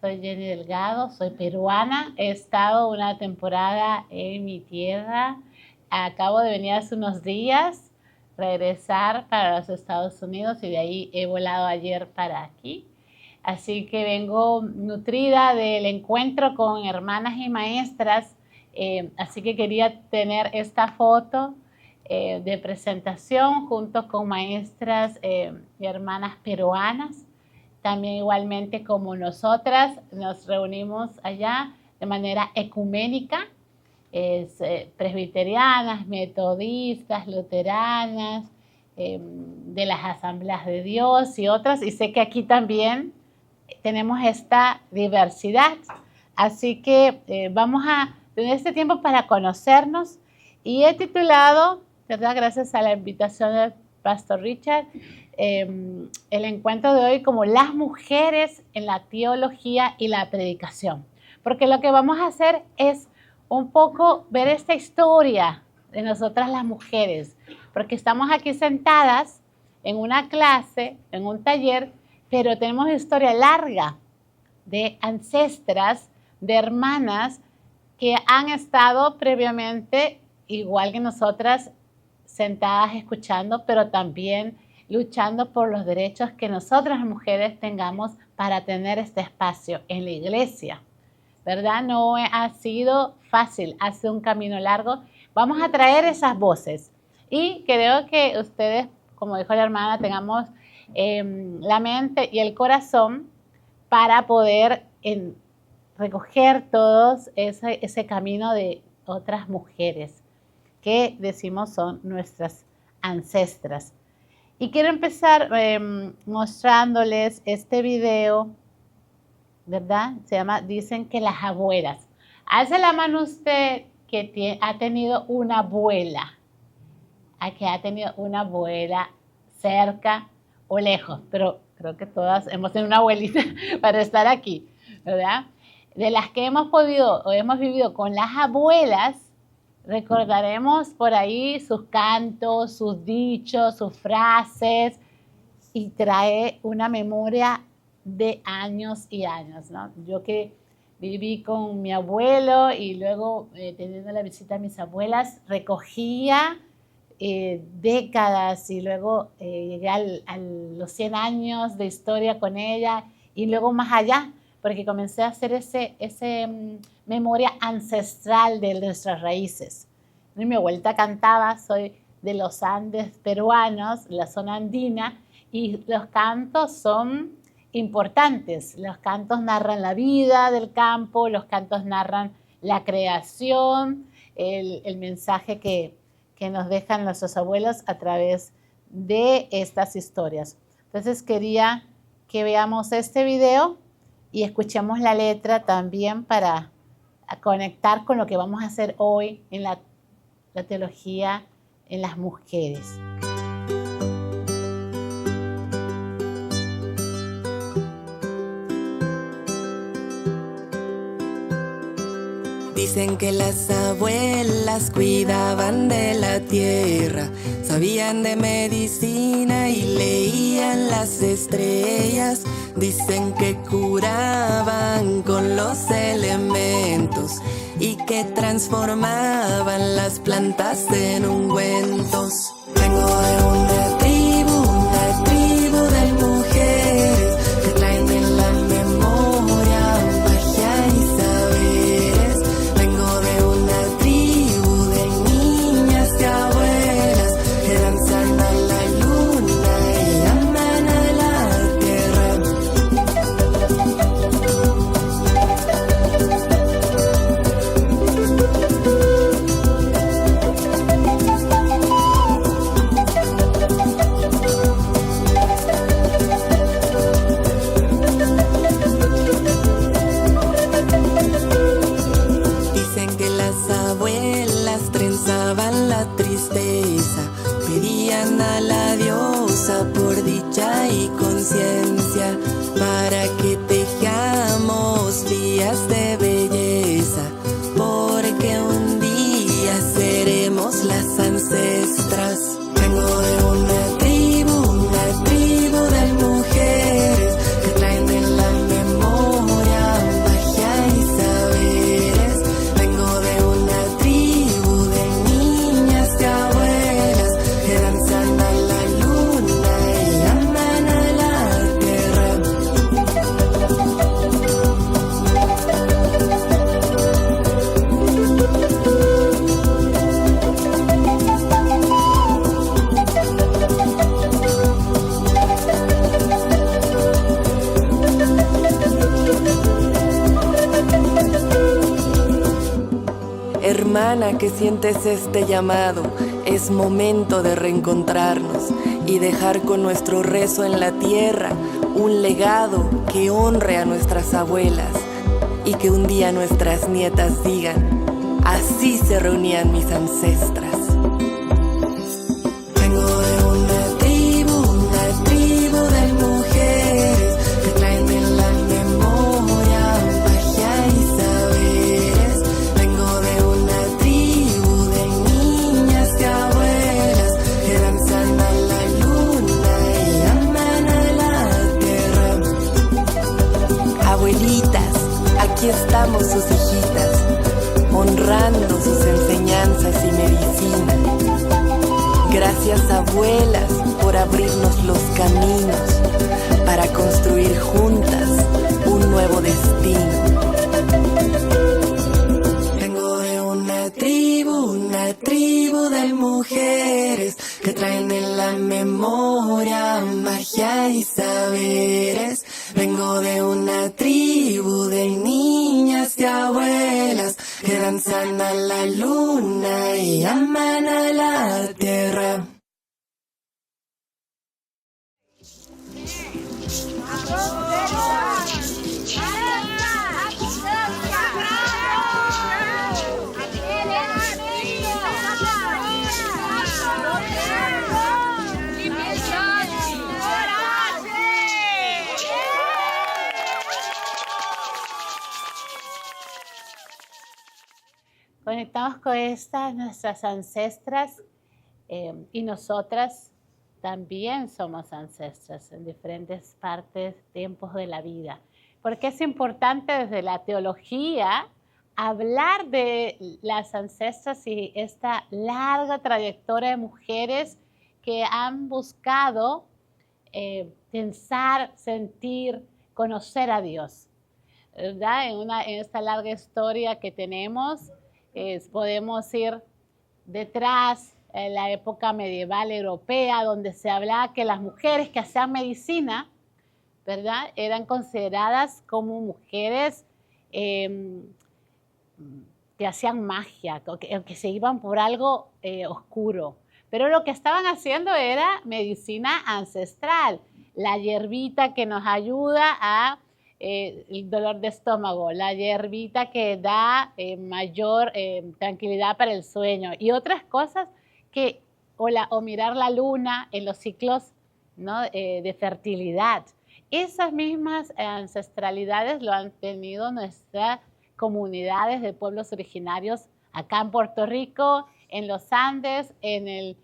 soy Jenny Delgado, soy peruana. He estado una temporada en mi tierra. Acabo de venir hace unos días, regresar para los Estados Unidos y de ahí he volado ayer para aquí. Así que vengo nutrida del encuentro con hermanas y maestras. Así que quería tener esta foto de presentación junto con maestras y hermanas peruanas. También igualmente como nosotras nos reunimos allá de manera ecuménica, presbiterianas, metodistas, luteranas, de las asambleas de Dios y otras. Y sé que aquí también tenemos esta diversidad. Así que vamos a tener este tiempo para conocernos y he titulado, ¿verdad? Gracias a la invitación del Pastor Richard, el encuentro de hoy como las mujeres en la teología y la predicación. Porque lo que vamos a hacer es un poco ver esta historia de nosotras las mujeres. Porque estamos aquí sentadas en una clase, en un taller, pero tenemos una historia larga de ancestras, de hermanas que han estado previamente, igual que nosotras, sentadas escuchando, pero también luchando por los derechos que nosotras mujeres tengamos para tener este espacio en la iglesia, ¿verdad? No ha sido fácil, ha sido un camino largo. Vamos a traer esas voces y creo que ustedes, como dijo la hermana, tengamos la mente y el corazón para poder recoger todos ese camino de otras mujeres que decimos son nuestras ancestras. Y quiero empezar mostrándoles este video, ¿verdad? Se llama Dicen que las abuelas. Alce la mano usted que ha tenido una abuela, a que ha tenido una abuela cerca o lejos, pero creo que todas hemos tenido una abuelita para estar aquí, ¿verdad? De las que hemos podido o hemos vivido con las abuelas, recordaremos por ahí sus cantos, sus dichos, sus frases y trae una memoria de años y años, ¿no? Yo que viví con mi abuelo y luego teniendo la visita a mis abuelas, recogía décadas y luego llegué a los 100 años de historia con ella y luego más allá, porque comencé a hacer ese memoria ancestral de nuestras raíces. Y mi abuelita cantaba, soy de los Andes peruanos, la zona andina, y los cantos son importantes. Los cantos narran la vida del campo, los cantos narran la creación, el mensaje que nos dejan nuestros abuelos a través de estas historias. Entonces quería que veamos este video y escuchemos la letra también para conectar con lo que vamos a hacer hoy en la teología en las mujeres. Dicen que las abuelas cuidaban de la tierra, sabían de medicina y leían las estrellas. Dicen que curaban con los elementos y que transformaban las plantas en ungüentos. Vengo de una tribu de mujeres que traen en la memoria magia y saberes. Vengo de una tribu de niñas y abuelas que danzan a la luna y aman a la tierra. Dicen que las abuelas trenzaban la tristeza, pedían a la diosa por dicha y conciencia, para que tejamos días de belleza, porque un día seremos las ancestras. Vengo de una tribu de mujeres que traen en la memoria Hermana que sientes este llamado, es momento de reencontrarnos y dejar con nuestro rezo en la tierra un legado que honre a nuestras abuelas y que un día nuestras nietas digan: así se reunían mis ancestras. Vengo de una tribu de mujeres que traen en la memoria magia y saberes. Vengo de una tribu de niñas y abuelas que danzan a la luna y aman a la tierra. Abuelitas, aquí estamos sus hijitas, honrando sus enseñanzas y medicina. Gracias, abuelas, por abrirnos los caminos para construir juntas un nuevo destino. Vengo de una tribu de mujeres que traen en la memoria magia y saberes. Vengo de una tribu de niñas y abuelas que danzan a la luna y aman a la tierra. Conectamos con estas, nuestras ancestras, y nosotras también somos ancestras en diferentes partes, tiempos de la vida. Porque es importante desde la teología hablar de las ancestras y esta larga trayectoria de mujeres que han buscado pensar, sentir, conocer a Dios, ¿verdad? En esta larga historia que tenemos, podemos ir detrás en la época medieval europea, donde se hablaba que las mujeres que hacían medicina, ¿verdad?, eran consideradas como mujeres que hacían magia, que se iban por algo oscuro. Pero lo que estaban haciendo era medicina ancestral, la hierbita que nos ayuda a el dolor de estómago, la hierbita que da mayor tranquilidad para el sueño y otras cosas que, o mirar la luna en los ciclos, ¿no?, de fertilidad. Esas mismas ancestralidades lo han tenido nuestras comunidades de pueblos originarios acá en Puerto Rico, en los Andes, en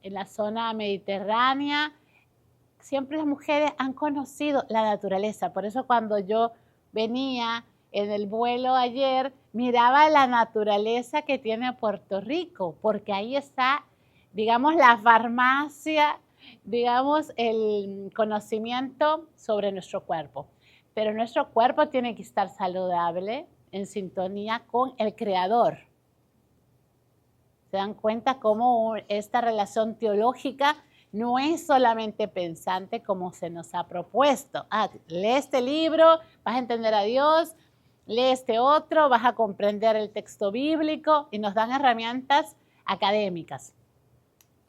la zona mediterránea. Siempre las mujeres han conocido la naturaleza. Por eso cuando yo venía en el vuelo ayer, miraba la naturaleza que tiene Puerto Rico, porque ahí está, digamos, la farmacia, digamos, el conocimiento sobre nuestro cuerpo. Pero nuestro cuerpo tiene que estar saludable, en sintonía con el Creador. ¿Se dan cuenta cómo esta relación teológica no es solamente pensante como se nos ha propuesto? Lee este libro, vas a entender a Dios, lee este otro, vas a comprender el texto bíblico, y nos dan herramientas académicas.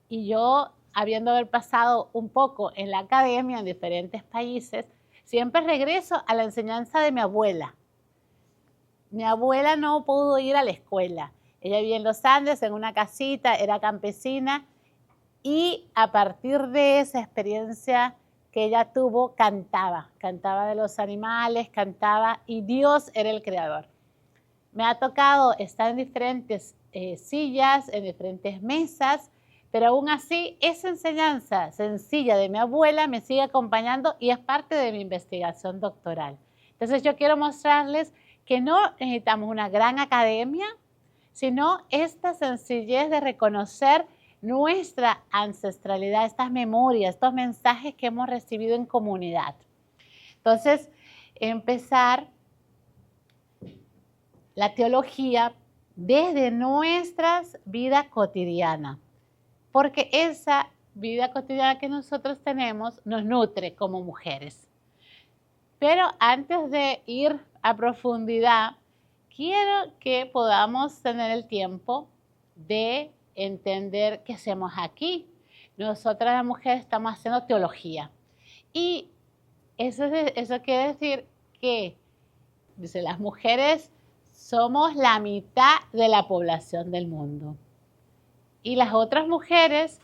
Y yo, habiendo haber pasado un poco en la academia en diferentes países, siempre regreso a la enseñanza de mi abuela. Mi abuela no pudo ir a la escuela. Ella vivía en los Andes, en una casita, era campesina, y a partir de esa experiencia que ella tuvo, cantaba de los animales, cantaba, y Dios era el creador. Me ha tocado estar en diferentes sillas, en diferentes mesas, pero aún así esa enseñanza sencilla de mi abuela me sigue acompañando y es parte de mi investigación doctoral. Entonces yo quiero mostrarles que no necesitamos una gran academia, sino esta sencillez de reconocer nuestra ancestralidad, estas memorias, estos mensajes que hemos recibido en comunidad. Entonces, empezar la teología desde nuestra vida cotidiana, porque esa vida cotidiana que nosotros tenemos nos nutre como mujeres. Pero antes de ir a profundidad, quiero que podamos tener el tiempo de entender qué hacemos aquí. Nosotras las mujeres estamos haciendo teología. Y eso quiere decir que, dice, las mujeres somos la mitad de la población del mundo. Y las otras mujeres,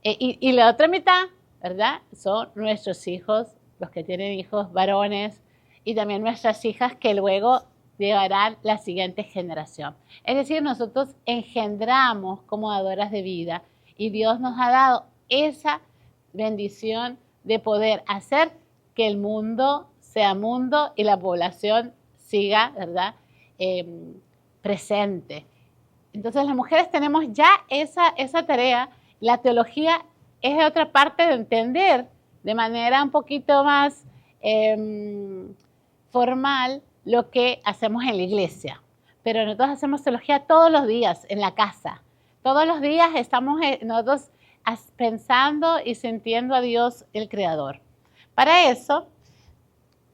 y la otra mitad, ¿verdad? Son nuestros hijos, los que tienen hijos varones, y también nuestras hijas que luego llevarán la siguiente generación. Es decir, nosotros engendramos como dadoras de vida y Dios nos ha dado esa bendición de poder hacer que el mundo sea mundo y la población siga, ¿verdad? Presente. Entonces las mujeres tenemos ya esa tarea. La teología es otra parte de entender de manera un poquito más formal lo que hacemos en la iglesia. Pero nosotros hacemos teología todos los días en la casa. Todos los días estamos nosotros pensando y sintiendo a Dios el Creador. Para eso,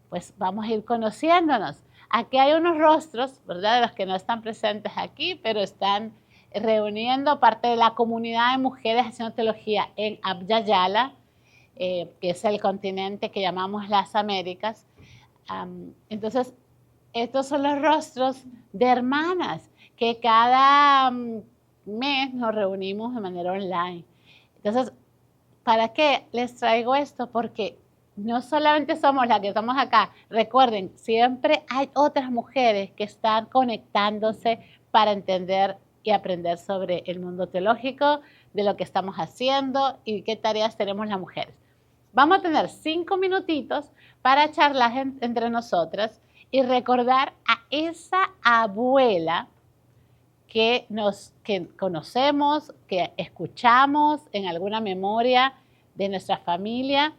pues vamos a ir conociéndonos. Aquí hay unos rostros, ¿verdad?, de los que no están presentes aquí, pero están reuniendo parte de la comunidad de mujeres haciendo teología en Abya Yala, que es el continente que llamamos las Américas. Entonces, estos son los rostros de hermanas que cada mes nos reunimos de manera online. Entonces, ¿para qué les traigo esto? Porque no solamente somos las que estamos acá. Recuerden, siempre hay otras mujeres que están conectándose para entender y aprender sobre el mundo teológico, de lo que estamos haciendo y qué tareas tenemos las mujeres. Vamos a tener 5 minutitos para charlar entre nosotras y recordar a esa abuela que conocemos, que escuchamos en alguna memoria de nuestra familia.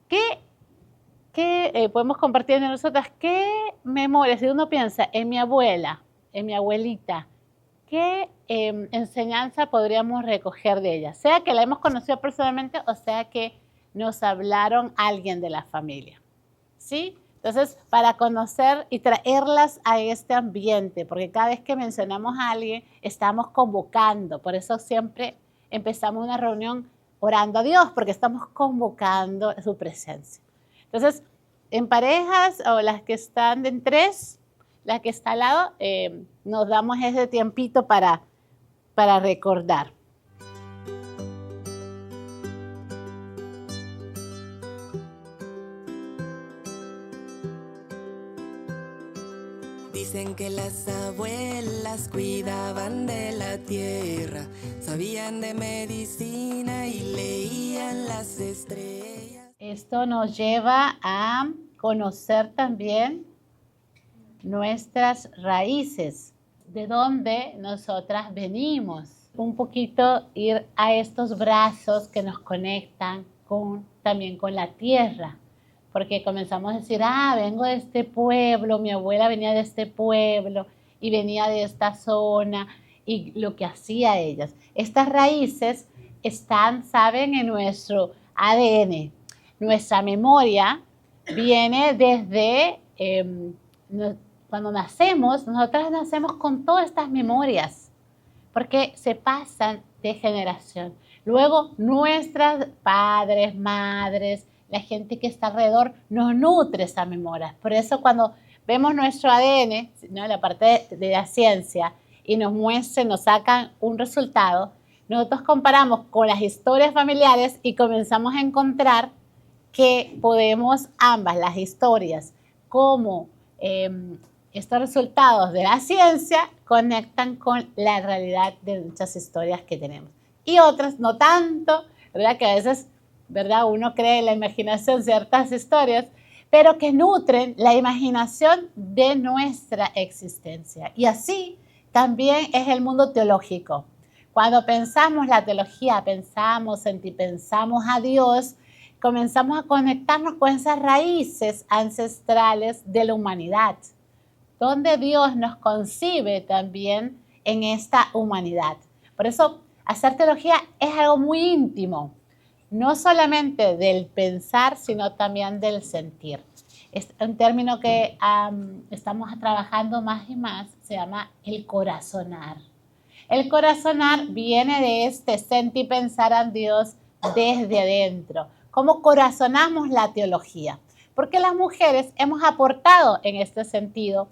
¿Qué podemos compartir entre nosotras? ¿Qué memorias? Si uno piensa en mi abuela, en mi abuelita, ¿qué enseñanza podríamos recoger de ella? Sea que la hemos conocido personalmente o sea que nos hablaron alguien de la familia. ¿Sí? Entonces, para conocer y traerlas a este ambiente, porque cada vez que mencionamos a alguien, estamos convocando. Por eso siempre empezamos una reunión orando a Dios, porque estamos convocando su presencia. Entonces, en parejas o las que están en 3, la que está al lado, nos damos ese tiempito para recordar. Dicen que las abuelas cuidaban de la tierra, sabían de medicina y leían las estrellas. Esto nos lleva a conocer también nuestras raíces, de dónde nosotras venimos. Un poquito ir a estos brazos que nos conectan también con la tierra. Porque comenzamos a decir, vengo de este pueblo, mi abuela venía de este pueblo y venía de esta zona y lo que hacía ellas. Estas raíces están, saben, en nuestro ADN. Nuestra memoria viene desde cuando nacemos, nosotras nacemos con todas estas memorias porque se pasan de generación. Luego nuestras padres, madres, la gente que está alrededor nos nutre esa memoria. Por eso cuando vemos nuestro ADN, ¿no?, la parte de la ciencia, y nos muestran, nos sacan un resultado, nosotros comparamos con las historias familiares y comenzamos a encontrar que podemos ambas, las historias, como estos resultados de la ciencia, conectan con la realidad de muchas historias que tenemos. Y otras no tanto, ¿verdad? Que a veces, ¿verdad?, uno cree en la imaginación ciertas historias, pero que nutren la imaginación de nuestra existencia. Y así también es el mundo teológico. Cuando pensamos la teología, pensamos a Dios, comenzamos a conectarnos con esas raíces ancestrales de la humanidad, donde Dios nos concibe también en esta humanidad. Por eso, hacer teología es algo muy íntimo. No solamente del pensar, sino también del sentir. Es un término que estamos trabajando más y más, se llama el corazonar. El corazonar viene de este sentir y pensar a Dios desde adentro. ¿Cómo corazonamos la teología? Porque las mujeres hemos aportado en este sentido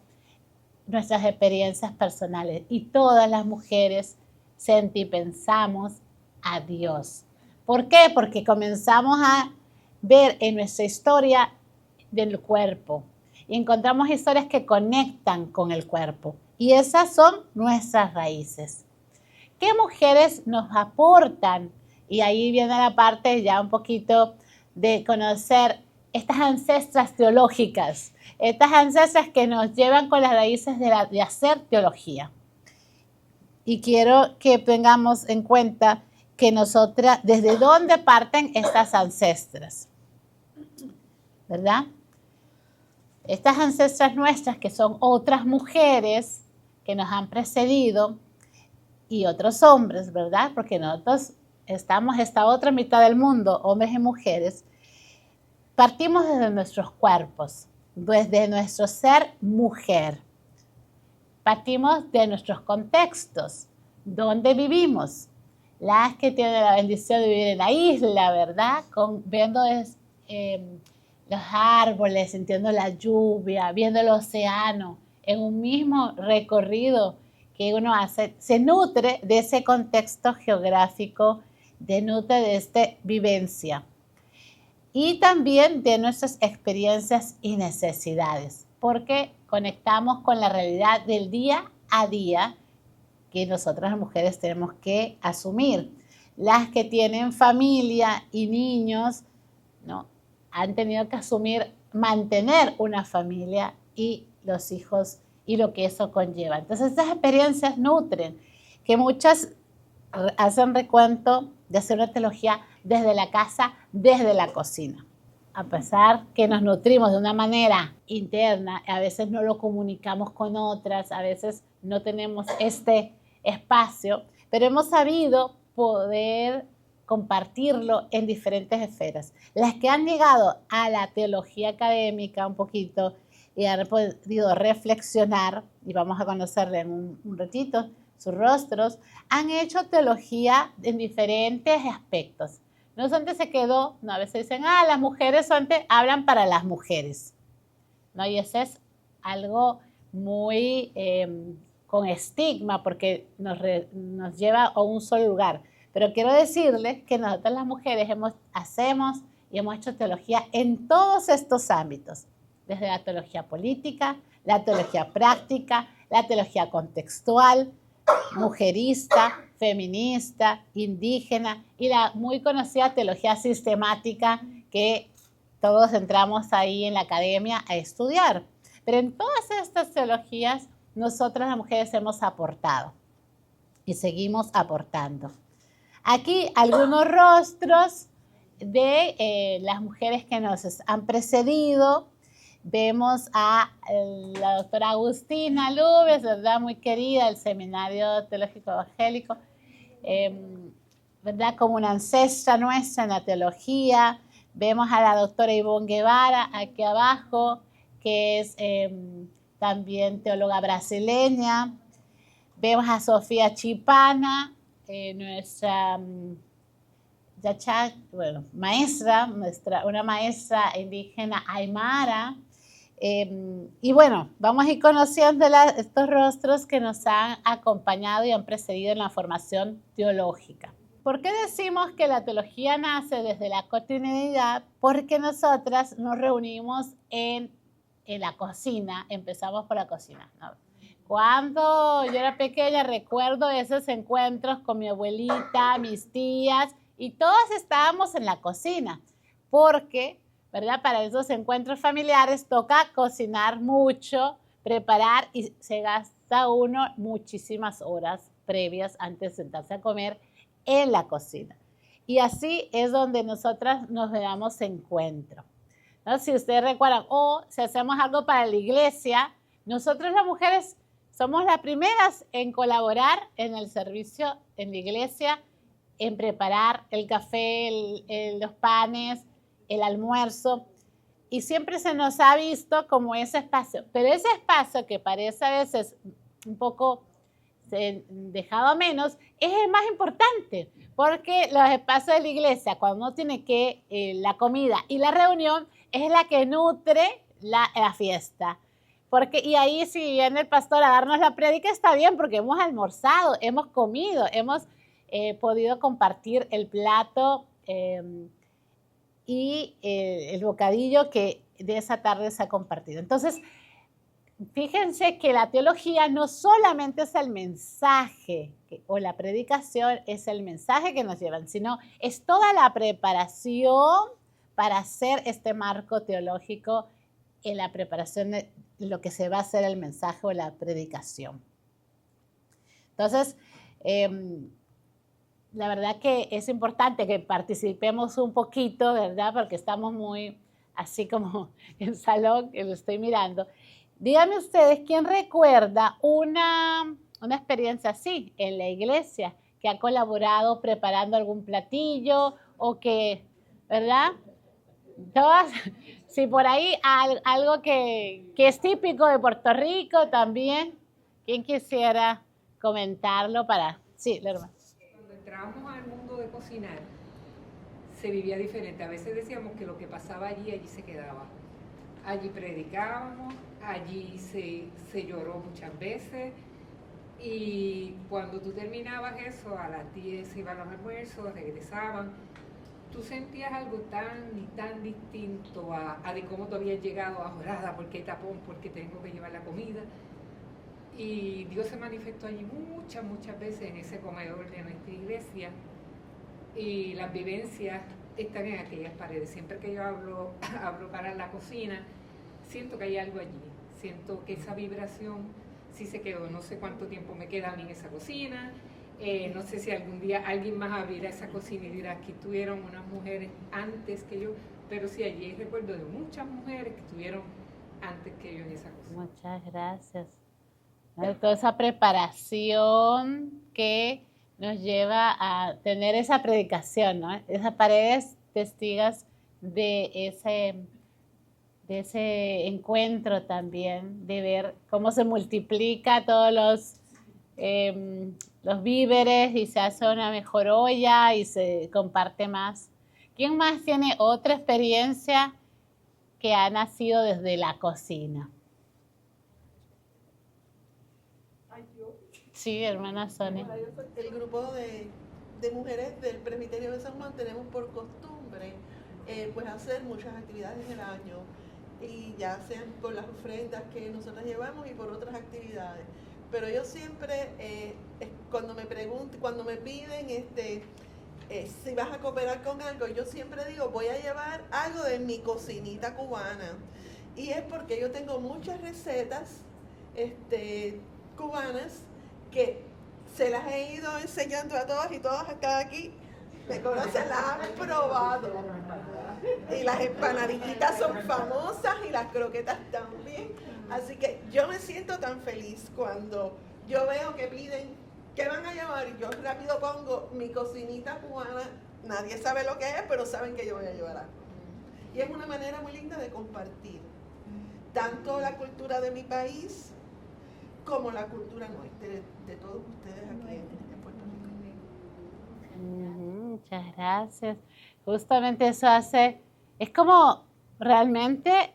nuestras experiencias personales y todas las mujeres sentimos y pensamos a Dios. ¿Por qué? Porque comenzamos a ver en nuestra historia del cuerpo y encontramos historias que conectan con el cuerpo y esas son nuestras raíces. ¿Qué mujeres nos aportan? Y ahí viene la parte ya un poquito de conocer estas ancestras teológicas, estas ancestras que nos llevan con las raíces de hacer teología. Y quiero que tengamos en cuenta que nosotras, ¿desde dónde parten estas ancestras? ¿Verdad? Estas ancestras nuestras, que son otras mujeres que nos han precedido y otros hombres, ¿verdad? Porque nosotros estamos esta otra mitad del mundo, hombres y mujeres, partimos desde nuestros cuerpos, desde nuestro ser mujer. Partimos de nuestros contextos, donde vivimos. Las que tienen la bendición de vivir en la isla, ¿verdad? Viendo los árboles, sintiendo la lluvia, viendo el océano, en un mismo recorrido que uno hace, se nutre de ese contexto geográfico, se nutre de esta vivencia. Y también de nuestras experiencias y necesidades, porque conectamos con la realidad del día a día que nosotras las mujeres tenemos que asumir. Las que tienen familia y niños, ¿no?, han tenido que asumir mantener una familia y los hijos y lo que eso conlleva. Entonces, estas experiencias nutren, que muchas hacen recuento de hacer una teología desde la casa, desde la cocina. A pesar que nos nutrimos de una manera interna, a veces no lo comunicamos con otras, a veces no tenemos este espacio, pero hemos sabido poder compartirlo en diferentes esferas. Las que han llegado a la teología académica un poquito y han podido reflexionar, y vamos a conocerle en un ratito sus rostros, han hecho teología en diferentes aspectos. No solamente se quedó, no, a veces dicen, las mujeres solamente hablan para las mujeres, ¿no? Y ese es algo muy con estigma porque nos lleva a un solo lugar. Pero quiero decirles que nosotras las mujeres hacemos y hemos hecho teología en todos estos ámbitos, desde la teología política, la teología práctica, la teología contextual, mujerista, feminista, indígena y la muy conocida teología sistemática que todos entramos ahí en la academia a estudiar. Pero en todas estas teologías nosotras las mujeres hemos aportado y seguimos aportando. Aquí algunos rostros de las mujeres que nos han precedido. Vemos a la doctora Agustina Lubes, ¿verdad? Muy querida, del Seminario Teológico Evangélico, ¿verdad? Como una ancestra nuestra en la teología. Vemos a la doctora Ivonne Guevara aquí abajo, que es también teóloga brasileña. Vemos a Sofía Chipana, nuestra maestra, una maestra indígena aymara. Y bueno, vamos a ir conociendo estos rostros que nos han acompañado y han precedido en la formación teológica. ¿Por qué decimos que la teología nace desde la cotidianidad? Porque nosotras nos reunimos en la cocina, empezamos por la cocina, ¿no? Cuando yo era pequeña recuerdo esos encuentros con mi abuelita, mis tías, y todas estábamos en la cocina, porque, ¿verdad?, para esos encuentros familiares toca cocinar mucho, preparar, y se gasta uno muchísimas horas previas antes de sentarse a comer en la cocina. Y así es donde nosotras nos damos encuentro, ¿no? Si ustedes recuerdan, si hacemos algo para la iglesia, nosotros las mujeres somos las primeras en colaborar en el servicio en la iglesia, en preparar el café, los panes, el almuerzo. y siempre se nos ha visto como ese espacio, pero ese espacio que parece a veces un poco dejado a menos, es el más importante, porque los espacios de la iglesia, cuando uno tiene que, la comida y la reunión, es la que nutre la fiesta. Porque, y ahí si viene el pastor a darnos la prédica, está bien, porque hemos almorzado, hemos comido, hemos podido compartir el plato y el bocadillo que de esa tarde se ha compartido. Entonces, fíjense que la teología no solamente es el mensaje o la predicación, es el mensaje que nos llevan, sino es toda la preparación para hacer este marco teológico en la preparación de lo que se va a hacer el mensaje o la predicación. Entonces, la verdad que es importante que participemos un poquito, ¿verdad? Porque estamos muy así como en salón, que lo estoy mirando. Díganme ustedes, ¿quién recuerda una experiencia así en la iglesia? Que ha colaborado preparando algún platillo o que, ¿verdad? Todas, sí, por ahí algo que es típico de Puerto Rico también. ¿Quién quisiera comentarlo para...? Sí, Lerma. Cuando entramos al mundo de cocinar, se vivía diferente. A veces decíamos que lo que pasaba allí se quedaba. Allí predicábamos, allí se lloró muchas veces, y cuando tú terminabas eso, a las 10 se iban los almuerzos, regresaban, tú sentías algo tan distinto a de cómo tú habías llegado a Jorada, porque hay tapón, porque tengo que llevar la comida. Y Dios se manifestó allí muchas veces en ese comedor de nuestra iglesia, y las vivencias están en aquellas paredes. Siempre que yo hablo para la cocina, siento que hay algo allí, siento que esa vibración sí se quedó. No sé cuánto tiempo me queda a mí en esa cocina, no sé si algún día alguien más abrirá esa cocina y dirá que estuvieron unas mujeres antes que yo, pero sí, allí hay recuerdo de muchas mujeres que estuvieron antes que yo en esa cocina. Muchas gracias. Toda esa preparación que nos lleva a tener esa predicación, ¿no? Esas paredes testigas de ese encuentro también, de ver cómo se multiplica todos los víveres y se hace una mejor olla y se comparte más. ¿Quién más tiene otra experiencia que ha nacido desde la cocina? Sí, hermana Sonia. El grupo de mujeres del Presbiterio de San Juan tenemos por costumbre pues hacer muchas actividades en el año, y ya sean por las ofrendas que nosotros llevamos y por otras actividades. Pero yo siempre, cuando me piden si vas a cooperar con algo, yo siempre digo, voy a llevar algo de mi cocinita cubana. Y es porque yo tengo muchas recetas cubanas que se las he ido enseñando a todas, y todas acá aquí me conocen, las han probado. Y las empanadillitas son famosas y las croquetas también. Así que yo me siento tan feliz cuando yo veo que piden qué van a llevar, y yo rápido pongo mi cocinita cubana. Nadie sabe lo que es, pero saben que yo voy a llevar algo. Y es una manera muy linda de compartir tanto la cultura de mi país como la cultura nuestra, de todos ustedes aquí en Puerto Rico. Muchas gracias. Justamente eso es como realmente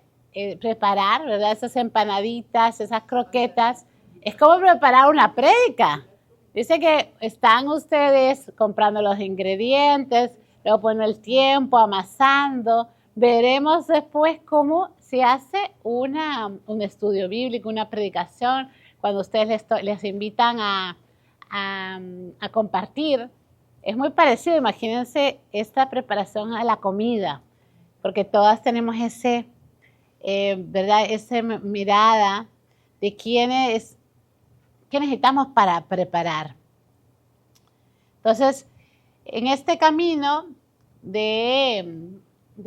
preparar, ¿verdad? Esas empanaditas, esas croquetas, es como preparar una prédica. Dice que están ustedes comprando los ingredientes, luego ponen el tiempo, amasando. Veremos después cómo se hace un estudio bíblico, una predicación, cuando ustedes les invitan a compartir. Es muy parecido, imagínense esta preparación a la comida, porque todas tenemos ¿verdad? Esa mirada de qué necesitamos para preparar. Entonces, en este camino de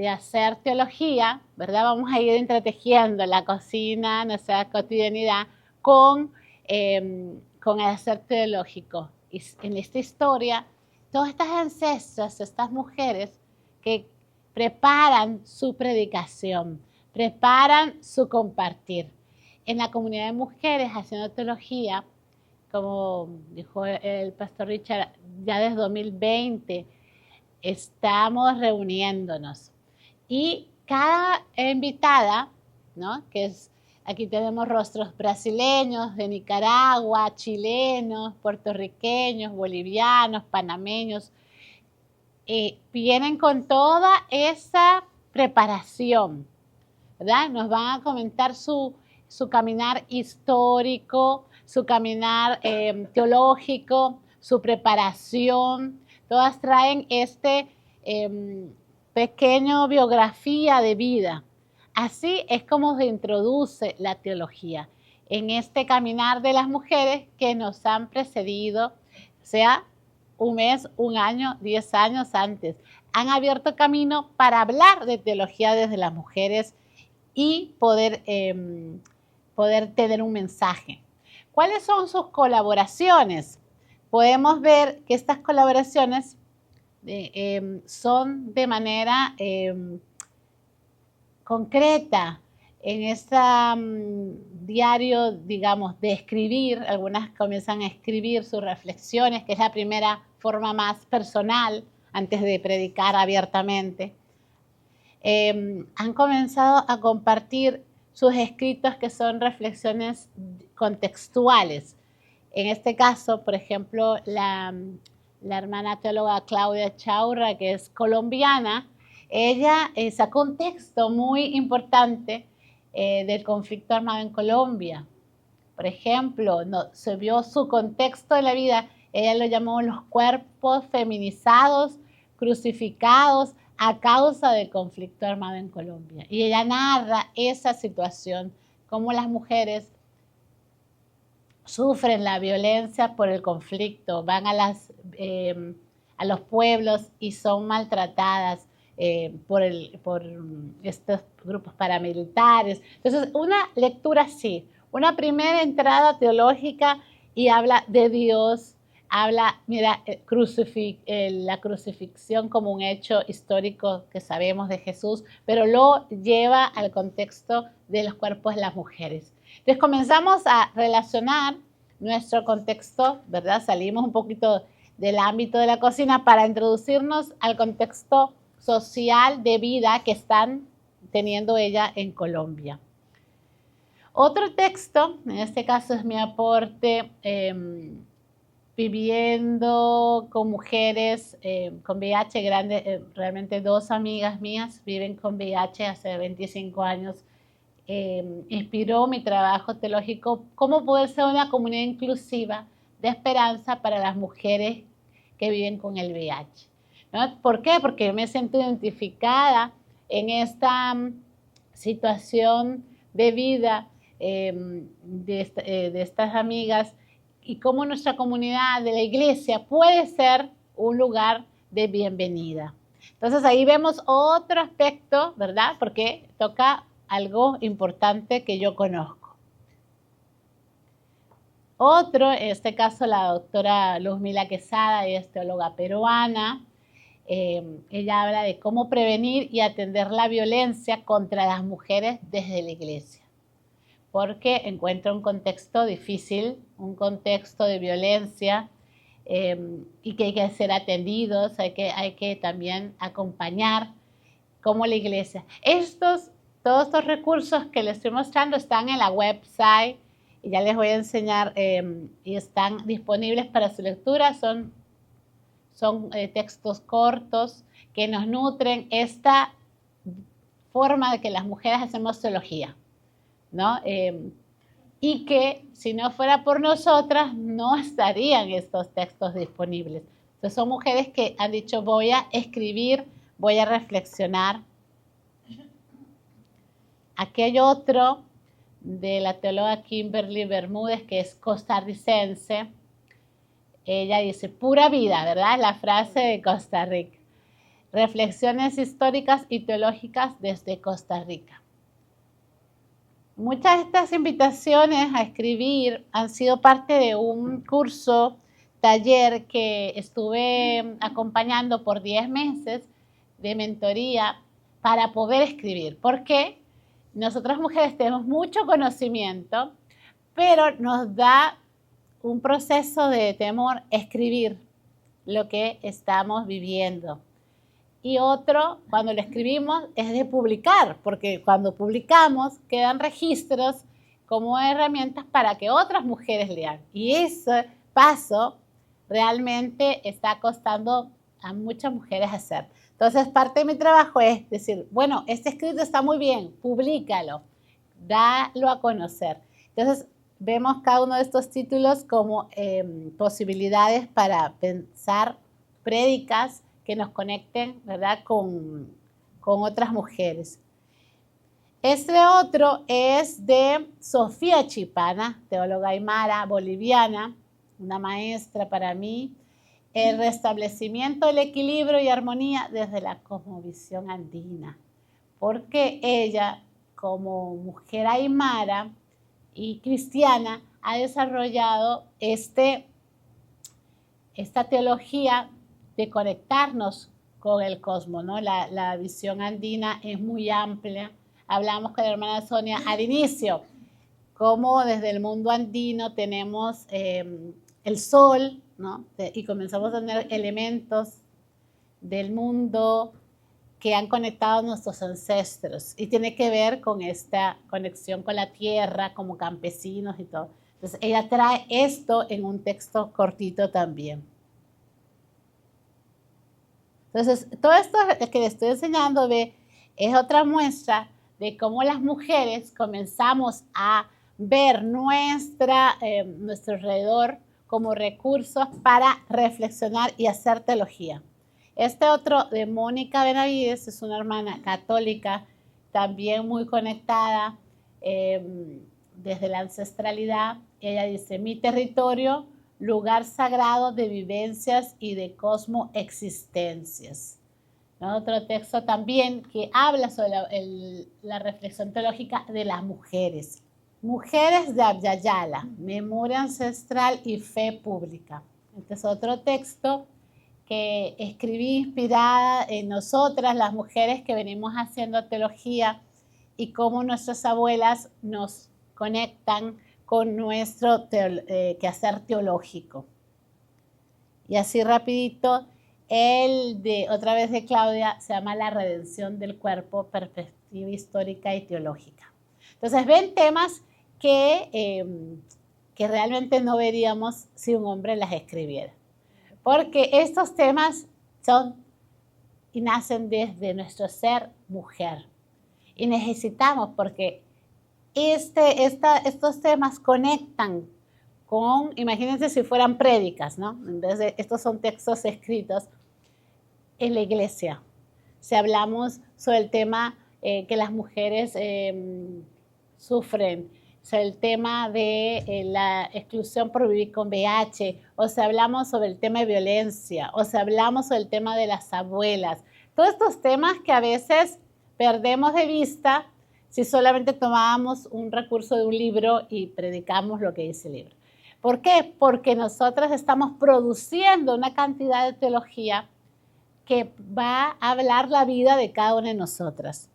hacer teología, ¿verdad? Vamos a ir entretejiendo la cocina, nuestra cotidianidad, con el hacer teológico. Y en esta historia, todas estas ancestras, estas mujeres que preparan su predicación, preparan su compartir. En la comunidad de mujeres haciendo teología, como dijo el pastor Richard, ya desde 2020 estamos reuniéndonos. Y cada invitada, ¿no? Aquí tenemos rostros brasileños, de Nicaragua, chilenos, puertorriqueños, bolivianos, panameños, vienen con toda esa preparación, ¿verdad? Nos van a comentar su caminar histórico, su caminar teológico, su preparación. Todas traen pequeño biografía de vida. Así es como se introduce la teología en este caminar de las mujeres que nos han precedido, sea un mes, un año, 10 años antes. Han abierto camino para hablar de teología desde las mujeres y poder tener un mensaje. ¿Cuáles son sus colaboraciones? Podemos ver que estas colaboraciones son de manera concreta en este diario, digamos, de escribir. Algunas comienzan a escribir sus reflexiones, que es la primera forma más personal antes de predicar abiertamente. Han comenzado a compartir sus escritos, que son reflexiones contextuales. En este caso, por ejemplo, la hermana teóloga Claudia Chaurra, que es colombiana, ella sacó un texto muy importante del conflicto armado en Colombia. Por ejemplo, se vio su contexto de la vida, ella lo llamó los cuerpos feminizados, crucificados a causa del conflicto armado en Colombia. Y ella narra esa situación, cómo las mujeres sufren la violencia por el conflicto, van a los pueblos y son maltratadas por estos grupos paramilitares. Entonces, una lectura así, una primera entrada teológica, y habla de Dios, habla, mira, la crucifixión como un hecho histórico que sabemos de Jesús, pero lo lleva al contexto de los cuerpos de las mujeres. Entonces comenzamos a relacionar nuestro contexto, ¿verdad? Salimos un poquito del ámbito de la cocina para introducirnos al contexto social de vida que están teniendo ella en Colombia. Otro texto, en este caso es mi aporte, viviendo con mujeres con VIH, realmente 2 amigas mías viven con VIH hace 25 años. Inspiró mi trabajo teológico, cómo poder ser una comunidad inclusiva de esperanza para las mujeres que viven con el VIH, ¿no? ¿Por qué? Porque yo me siento identificada en esta situación de vida de estas amigas, y cómo nuestra comunidad de la iglesia puede ser un lugar de bienvenida. Entonces ahí vemos otro aspecto, ¿verdad? Porque toca algo importante que yo conozco. Otro, en este caso la doctora Luzmila Quesada, ella es teóloga peruana. Ella habla de cómo prevenir y atender la violencia contra las mujeres desde la iglesia, porque encuentra un contexto difícil, un contexto de violencia, y que hay que ser atendidos, hay que también acompañar como la iglesia. Todos estos recursos que les estoy mostrando están en la website, y ya les voy a enseñar, y están disponibles para su lectura. Son textos cortos que nos nutren esta forma de que las mujeres hacemos teología, ¿no? Y que si no fuera por nosotras no estarían estos textos disponibles. Entonces son mujeres que han dicho: voy a escribir, voy a reflexionar. Aquí hay otro de la teóloga Kimberly Bermúdez, que es costarricense. Ella dice: pura vida, ¿verdad? La frase de Costa Rica. Reflexiones históricas y teológicas desde Costa Rica. Muchas de estas invitaciones a escribir han sido parte de un curso, taller que estuve acompañando por 10 meses de mentoría para poder escribir. ¿Por qué? nosotras mujeres tenemos mucho conocimiento, pero nos da un proceso de temor escribir lo que estamos viviendo. Y otro, cuando lo escribimos, es de publicar, porque cuando publicamos quedan registros como herramientas para que otras mujeres lean. Y ese paso realmente está costando a muchas mujeres hacer. Entonces, parte de mi trabajo es decir, bueno, este escrito está muy bien, públicalo, dalo a conocer. Entonces, vemos cada uno de estos títulos como posibilidades para pensar prédicas que nos conecten, ¿verdad?, con otras mujeres. Este otro es de Sofía Chipana, teóloga aymara boliviana, una maestra para mí. El restablecimiento del equilibrio y armonía desde la cosmovisión andina. Porque ella, como mujer aymara y cristiana, ha desarrollado esta teología de conectarnos con el cosmos, ¿no? La visión andina es muy amplia. Hablamos con la hermana Sonia al inicio, cómo desde el mundo andino tenemos el sol, ¿no? Y comenzamos a tener elementos del mundo que han conectado a nuestros ancestros y tiene que ver con esta conexión con la tierra como campesinos y todo. Entonces ella trae esto en un texto cortito también. Entonces todo esto que le estoy enseñando es otra muestra de cómo las mujeres comenzamos a ver nuestro alrededor como recursos para reflexionar y hacer teología. Este otro de Mónica Benavides es una hermana católica, también muy conectada desde la ancestralidad. Ella dice, mi territorio, lugar sagrado de vivencias y de cosmoexistencias. Otro texto también que habla sobre la reflexión teológica de las mujeres. Mujeres de Abya-Yala, memoria ancestral y fe pública. Este es otro texto que escribí inspirada en nosotras, las mujeres que venimos haciendo teología y cómo nuestras abuelas nos conectan con nuestro quehacer teológico. Y así rapidito, otra vez de Claudia, se llama La redención del cuerpo, perspectiva histórica y teológica. Entonces ven temas que realmente no veríamos si un hombre las escribiera. Porque estos temas son y nacen desde nuestro ser mujer. Y necesitamos, porque estos temas conectan con, imagínense si fueran prédicas, ¿no? Entonces, estos son textos escritos en la iglesia. Si hablamos sobre el tema que las mujeres sufren, sobre el tema de la exclusión por vivir con VIH, o si hablamos sobre el tema de violencia, o si hablamos sobre el tema de las abuelas. Todos estos temas que a veces perdemos de vista si solamente tomábamos un recurso de un libro y predicamos lo que dice el libro. ¿Por qué? Porque nosotras estamos produciendo una cantidad de teología que va a hablar la vida de cada una de nosotras.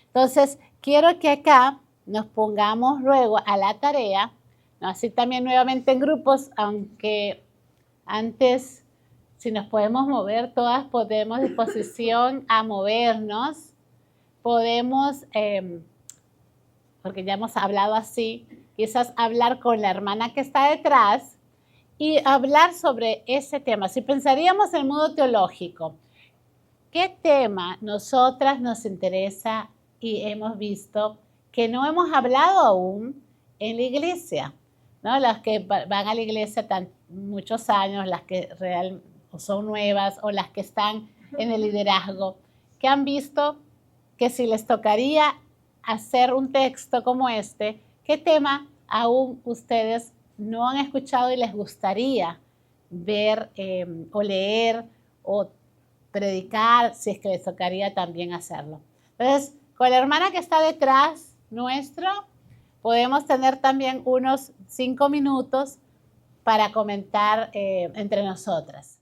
Entonces, quiero que acá nos pongamos luego a la tarea, ¿no? Así también nuevamente en grupos, aunque antes, si nos podemos mover todas, podemos disposición a movernos, podemos, porque ya hemos hablado así, quizás hablar con la hermana que está detrás y hablar sobre ese tema. Si pensaríamos en el mundo teológico, ¿qué tema nosotras nos interesa y hemos visto que no hemos hablado aún en la iglesia, ¿no? Las que van a la iglesia muchos años, las que son nuevas o las que están en el liderazgo, que han visto que si les tocaría hacer un texto como este, ¿qué tema aún ustedes no han escuchado y les gustaría ver o leer o predicar, si es que les tocaría también hacerlo? Entonces, con la hermana que está detrás nuestro, podemos tener también unos 5 minutos para comentar entre nosotras.